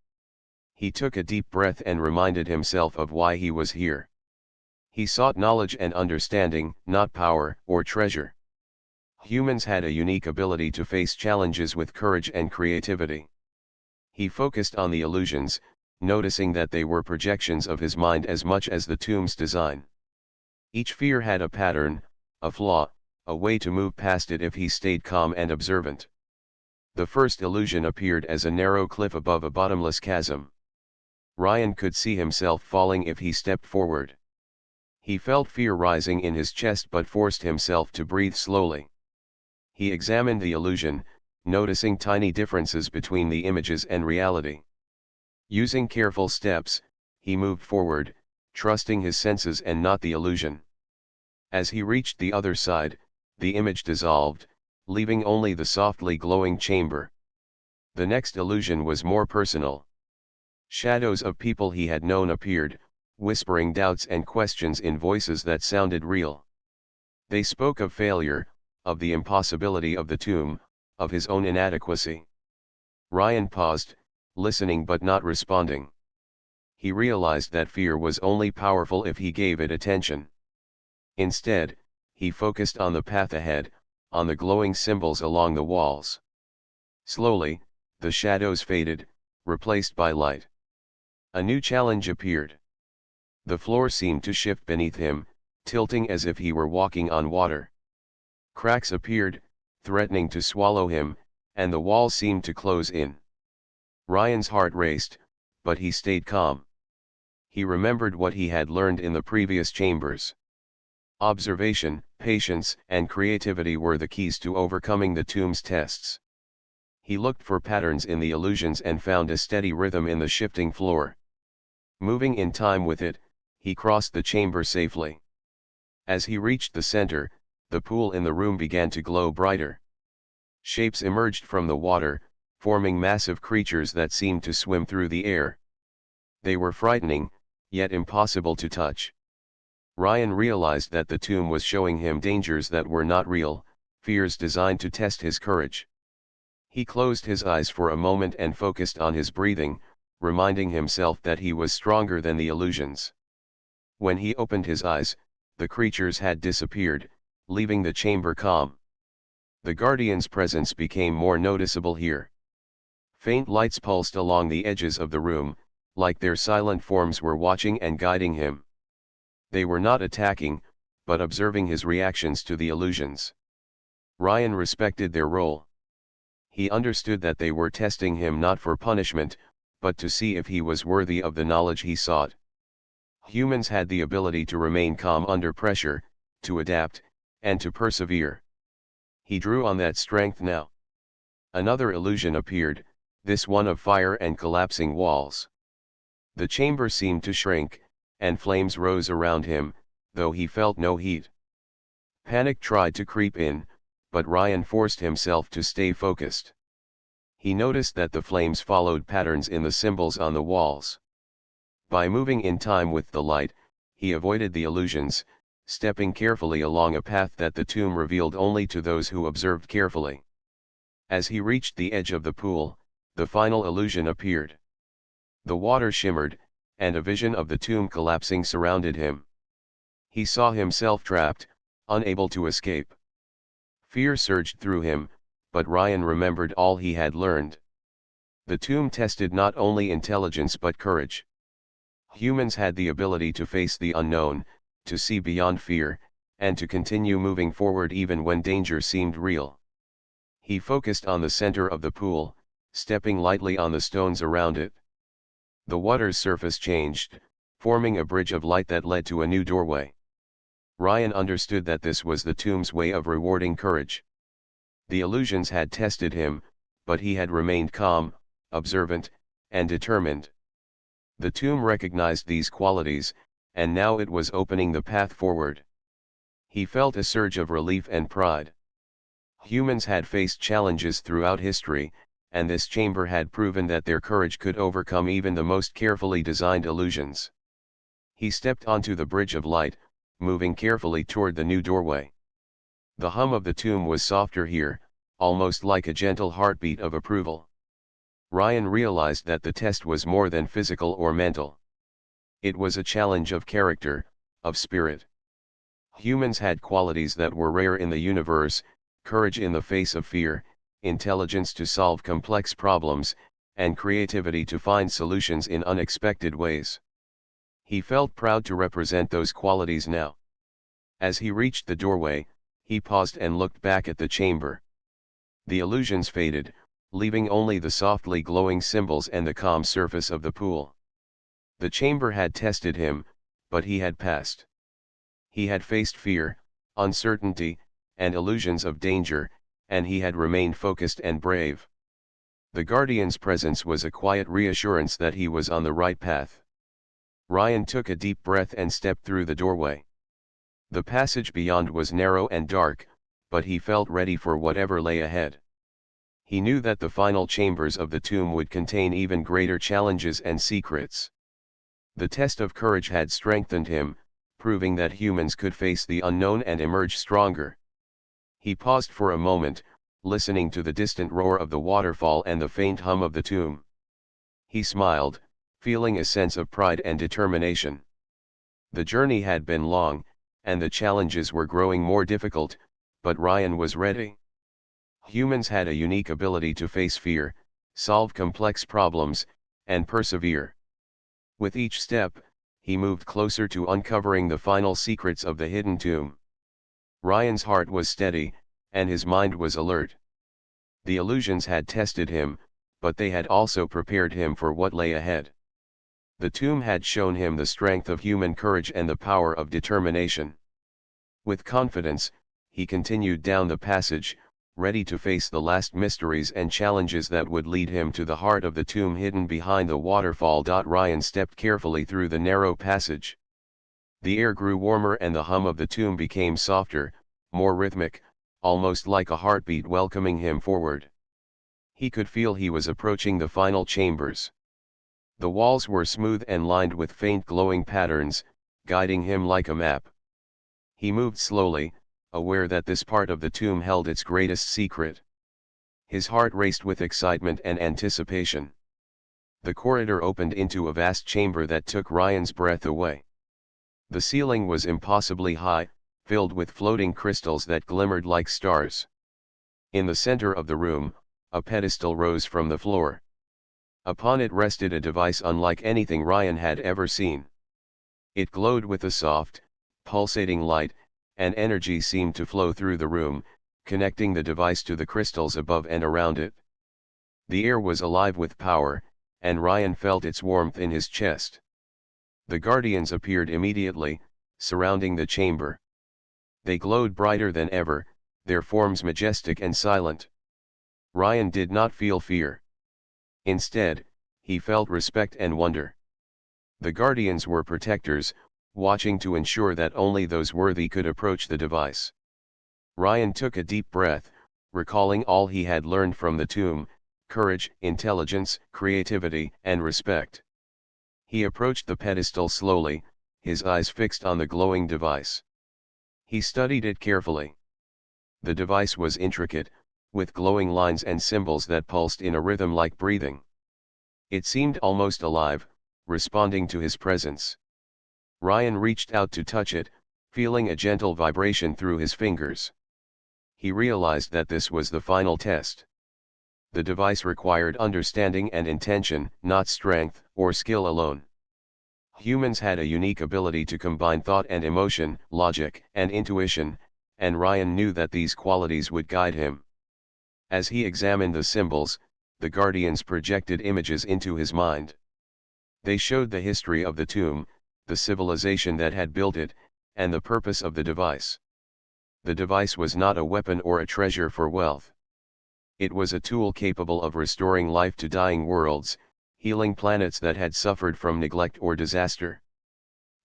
He took a deep breath and reminded himself of why he was here. He sought knowledge and understanding, not power or treasure. Humans had a unique ability to face challenges with courage and creativity. He focused on the illusions, noticing that they were projections of his mind as much as the tomb's design. Each fear had a pattern, a flaw, a way to move past it if he stayed calm and observant. The first illusion appeared as a narrow cliff above a bottomless chasm. Ryan could see himself falling if he stepped forward. He felt fear rising in his chest but forced himself to breathe slowly. He examined the illusion, noticing tiny differences between the images and reality. Using careful steps, he moved forward, trusting his senses and not the illusion. As he reached the other side, the image dissolved, leaving only the softly glowing chamber. The next illusion was more personal. Shadows of people he had known appeared, whispering doubts and questions in voices that sounded real. They spoke of failure, of the impossibility of the tomb, of his own inadequacy. Ryan paused, listening but not responding. He realized that fear was only powerful if he gave it attention. Instead, he focused on the path ahead, on the glowing symbols along the walls. Slowly, the shadows faded, replaced by light. A new challenge appeared. The floor seemed to shift beneath him, tilting as if he were walking on water. Cracks appeared, threatening to swallow him, and the walls seemed to close in. Ryan's heart raced, but he stayed calm. He remembered what he had learned in the previous chambers. Observation, patience, and creativity were the keys to overcoming the tomb's tests. He looked for patterns in the illusions and found a steady rhythm in the shifting floor. Moving in time with it, he crossed the chamber safely. As he reached the center, the pool in the room began to glow brighter. Shapes emerged from the water, forming massive creatures that seemed to swim through the air. They were frightening, yet impossible to touch. Ryan realized that the tomb was showing him dangers that were not real, fears designed to test his courage. He closed his eyes for a moment and focused on his breathing, reminding himself that he was stronger than the illusions. When he opened his eyes, the creatures had disappeared, leaving the chamber calm. The Guardian's presence became more noticeable here. Faint lights pulsed along the edges of the room, like their silent forms were watching and guiding him. They were not attacking, but observing his reactions to the illusions. Ryan respected their role. He understood that they were testing him not for punishment, but to see if he was worthy of the knowledge he sought. Humans had the ability to remain calm under pressure, to adapt, and to persevere. He drew on that strength now. Another illusion appeared, this one of fire and collapsing walls. The chamber seemed to shrink, and flames rose around him, though he felt no heat. Panic tried to creep in, but Ryan forced himself to stay focused. He noticed that the flames followed patterns in the symbols on the walls. By moving in time with the light, he avoided the illusions, stepping carefully along a path that the tomb revealed only to those who observed carefully. As he reached the edge of the pool, the final illusion appeared. The water shimmered, and a vision of the tomb collapsing surrounded him. He saw himself trapped, unable to escape. Fear surged through him, but Ryan remembered all he had learned. The tomb tested not only intelligence but courage. Humans had the ability to face the unknown, to see beyond fear, and to continue moving forward even when danger seemed real. He focused on the center of the pool, stepping lightly on the stones around it. The water's surface changed, forming a bridge of light that led to a new doorway. Ryan understood that this was the tomb's way of rewarding courage. The illusions had tested him, but he had remained calm, observant, and determined. The tomb recognized these qualities, and now it was opening the path forward. He felt a surge of relief and pride. Humans had faced challenges throughout history, and this chamber had proven that their courage could overcome even the most carefully designed illusions. He stepped onto the bridge of light, moving carefully toward the new doorway. The hum of the tomb was softer here, almost like a gentle heartbeat of approval. Ryan realized that the test was more than physical or mental. It was a challenge of character, of spirit. Humans had qualities that were rare in the universe: courage in the face of fear, intelligence to solve complex problems, and creativity to find solutions in unexpected ways. He felt proud to represent those qualities now. As he reached the doorway, he paused and looked back at the chamber. The illusions faded, leaving only the softly glowing symbols and the calm surface of the pool. The chamber had tested him, but he had passed. He had faced fear, uncertainty, and illusions of danger, and he had remained focused and brave. The Guardian's presence was a quiet reassurance that he was on the right path. Ryan took a deep breath and stepped through the doorway. The passage beyond was narrow and dark, but he felt ready for whatever lay ahead. He knew that the final chambers of the tomb would contain even greater challenges and secrets. The test of courage had strengthened him, proving that humans could face the unknown and emerge stronger. He paused for a moment, listening to the distant roar of the waterfall and the faint hum of the tomb. He smiled, feeling a sense of pride and determination. The journey had been long, and the challenges were growing more difficult, but Ryan was ready. Humans had a unique ability to face fear, solve complex problems, and persevere. With each step, he moved closer to uncovering the final secrets of the hidden tomb. Ryan's heart was steady, and his mind was alert. The illusions had tested him, but they had also prepared him for what lay ahead. The tomb had shown him the strength of human courage and the power of determination. With confidence, he continued down the passage, ready to face the last mysteries and challenges that would lead him to the heart of the tomb hidden behind the waterfall. Ryan stepped carefully through the narrow passage. The air grew warmer and the hum of the tomb became softer, more rhythmic, almost like a heartbeat welcoming him forward. He could feel he was approaching the final chambers. The walls were smooth and lined with faint glowing patterns, guiding him like a map. He moved slowly, aware that this part of the tomb held its greatest secret. His heart raced with excitement and anticipation. The corridor opened into a vast chamber that took Ryan's breath away. The ceiling was impossibly high, filled with floating crystals that glimmered like stars. In the center of the room, a pedestal rose from the floor. Upon it rested a device unlike anything Ryan had ever seen. It glowed with a soft, pulsating light, and energy seemed to flow through the room, connecting the device to the crystals above and around it. The air was alive with power, and Ryan felt its warmth in his chest. The Guardians appeared immediately, surrounding the chamber. They glowed brighter than ever, their forms majestic and silent. Ryan did not feel fear. Instead, he felt respect and wonder. The Guardians were protectors, watching to ensure that only those worthy could approach the device. Ryan took a deep breath, recalling all he had learned from the tomb: courage, intelligence, creativity, and respect. He approached the pedestal slowly, his eyes fixed on the glowing device. He studied it carefully. The device was intricate, with glowing lines and symbols that pulsed in a rhythm like breathing. It seemed almost alive, responding to his presence. Ryan reached out to touch it, feeling a gentle vibration through his fingers. He realized that this was the final test. The device required understanding and intention, not strength or skill alone. Humans had a unique ability to combine thought and emotion, logic and intuition, and Ryan knew that these qualities would guide him. As he examined the symbols, the Guardians projected images into his mind. They showed the history of the tomb, the civilization that had built it, and the purpose of the device. The device was not a weapon or a treasure for wealth. It was a tool capable of restoring life to dying worlds, healing planets that had suffered from neglect or disaster.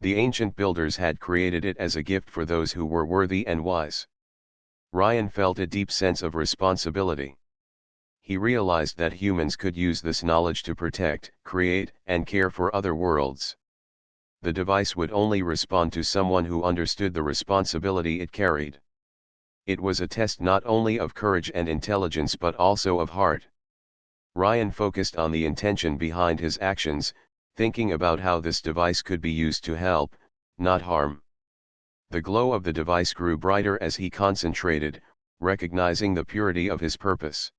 The ancient builders had created it as a gift for those who were worthy and wise. Ryan felt a deep sense of responsibility. He realized that humans could use this knowledge to protect, create, and care for other worlds. The device would only respond to someone who understood the responsibility it carried. It was a test not only of courage and intelligence but also of heart. Ryan focused on the intention behind his actions, thinking about how this device could be used to help, not harm. The glow of the device grew brighter as he concentrated, recognizing the purity of his purpose.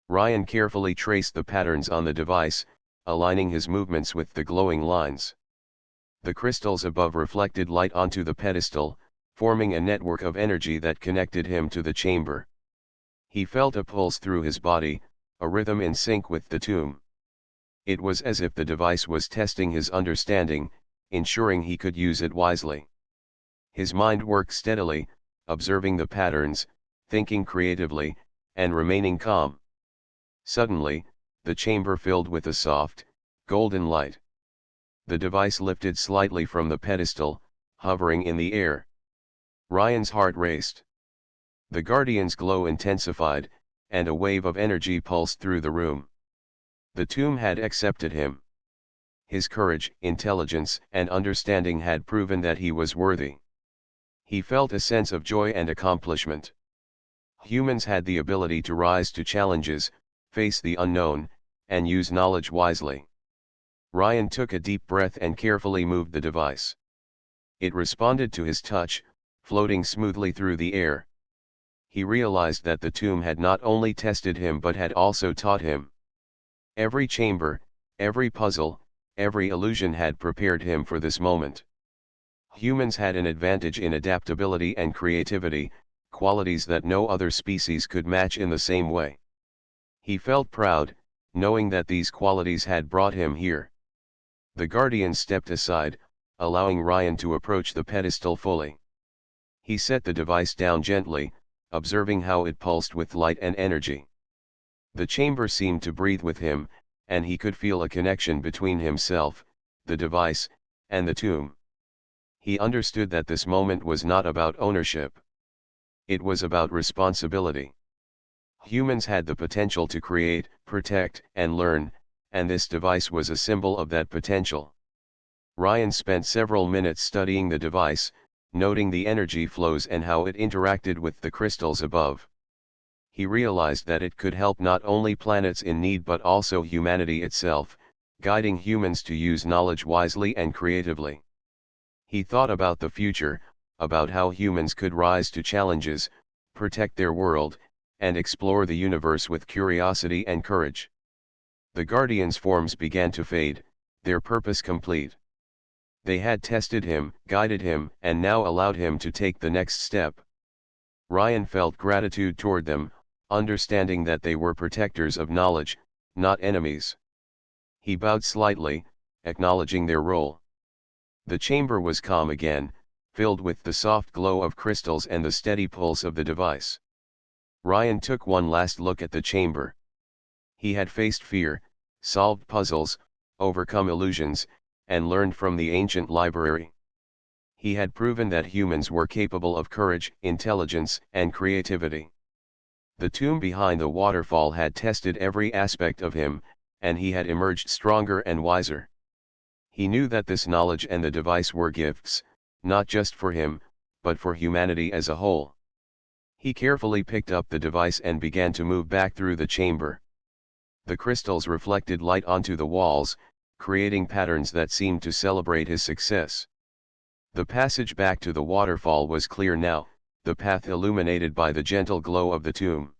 Ryan carefully traced the patterns on the device, aligning his movements with the glowing lines. The crystals above reflected light onto the pedestal, forming a network of energy that connected him to the chamber. He felt a pulse through his body, a rhythm in sync with the tomb. It was as if the device was testing his understanding, ensuring he could use it wisely. His mind worked steadily, observing the patterns, thinking creatively, and remaining calm. Suddenly, the chamber filled with a soft, golden light. The device lifted slightly from the pedestal, hovering in the air. Ryan's heart raced. The Guardian's glow intensified, and a wave of energy pulsed through the room. The tomb had accepted him. His courage, intelligence, and understanding had proven that he was worthy. He felt a sense of joy and accomplishment. Humans had the ability to rise to challenges, face the unknown, and use knowledge wisely. Ryan took a deep breath and carefully moved the device. It responded to his touch, floating smoothly through the air. He realized that the tomb had not only tested him but had also taught him. Every chamber, every puzzle, every illusion had prepared him for this moment. Humans had an advantage in adaptability and creativity, qualities that no other species could match in the same way. He felt proud, knowing that these qualities had brought him here. The Guardian stepped aside, allowing Ryan to approach the pedestal fully. He set the device down gently, observing how it pulsed with light and energy. The chamber seemed to breathe with him, and he could feel a connection between himself, the device, and the tomb. He understood that this moment was not about ownership. It was about responsibility. Humans had the potential to create, protect, and learn, and this device was a symbol of that potential. Ryan spent several minutes studying the device, noting the energy flows and how it interacted with the crystals above. He realized that it could help not only planets in need but also humanity itself, guiding humans to use knowledge wisely and creatively. He thought about the future, about how humans could rise to challenges, protect their world, and explore the universe with curiosity and courage. The Guardians' forms began to fade, their purpose complete. They had tested him, guided him, and now allowed him to take the next step. Ryan felt gratitude toward them, understanding that they were protectors of knowledge, not enemies. He bowed slightly, acknowledging their role. The chamber was calm again, filled with the soft glow of crystals and the steady pulse of the device. Ryan took one last look at the chamber. He had faced fear, solved puzzles, overcome illusions, and learned from the ancient library. He had proven that humans were capable of courage, intelligence, and creativity. The tomb behind the waterfall had tested every aspect of him, and he had emerged stronger and wiser. He knew that this knowledge and the device were gifts, not just for him, but for humanity as a whole. He carefully picked up the device and began to move back through the chamber. The crystals reflected light onto the walls, creating patterns that seemed to celebrate his success. The passage back to the waterfall was clear now, the path illuminated by the gentle glow of the tomb.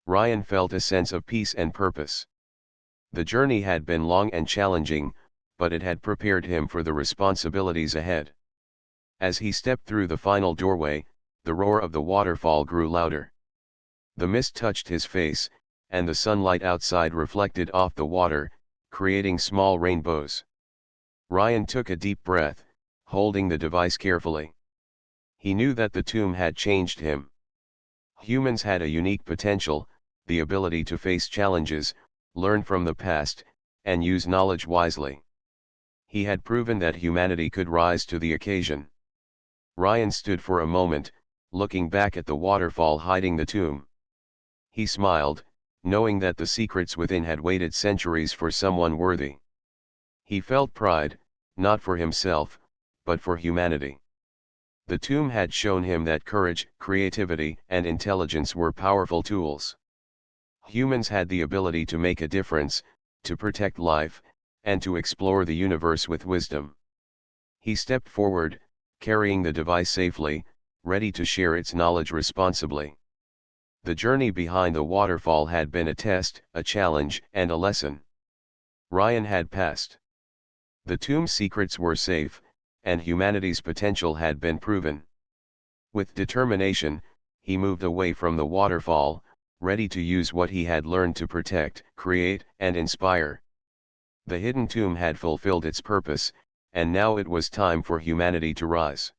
Ryan felt a sense of peace and purpose. The journey had been long and challenging, but it had prepared him for the responsibilities ahead. As he stepped through the final doorway, the roar of the waterfall grew louder. The mist touched his face, and the sunlight outside reflected off the water, creating small rainbows. Ryan took a deep breath, holding the device carefully. He knew that the tomb had changed him. Humans had a unique potential, the ability to face challenges, learn from the past, and use knowledge wisely. He had proven that humanity could rise to the occasion. Ryan stood for a moment, looking back at the waterfall hiding the tomb. He smiled, knowing that the secrets within had waited centuries for someone worthy. He felt pride, not for himself, but for humanity. The tomb had shown him that courage, creativity, and intelligence were powerful tools. Humans had the ability to make a difference, to protect life, and to explore the universe with wisdom. He stepped forward, carrying the device safely, ready to share its knowledge responsibly. The journey behind the waterfall had been a test, a challenge, and a lesson. Ryan had passed. The tomb's secrets were safe, and humanity's potential had been proven. With determination, he moved away from the waterfall, ready to use what he had learned to protect, create, and inspire. The hidden tomb had fulfilled its purpose, and now it was time for humanity to rise.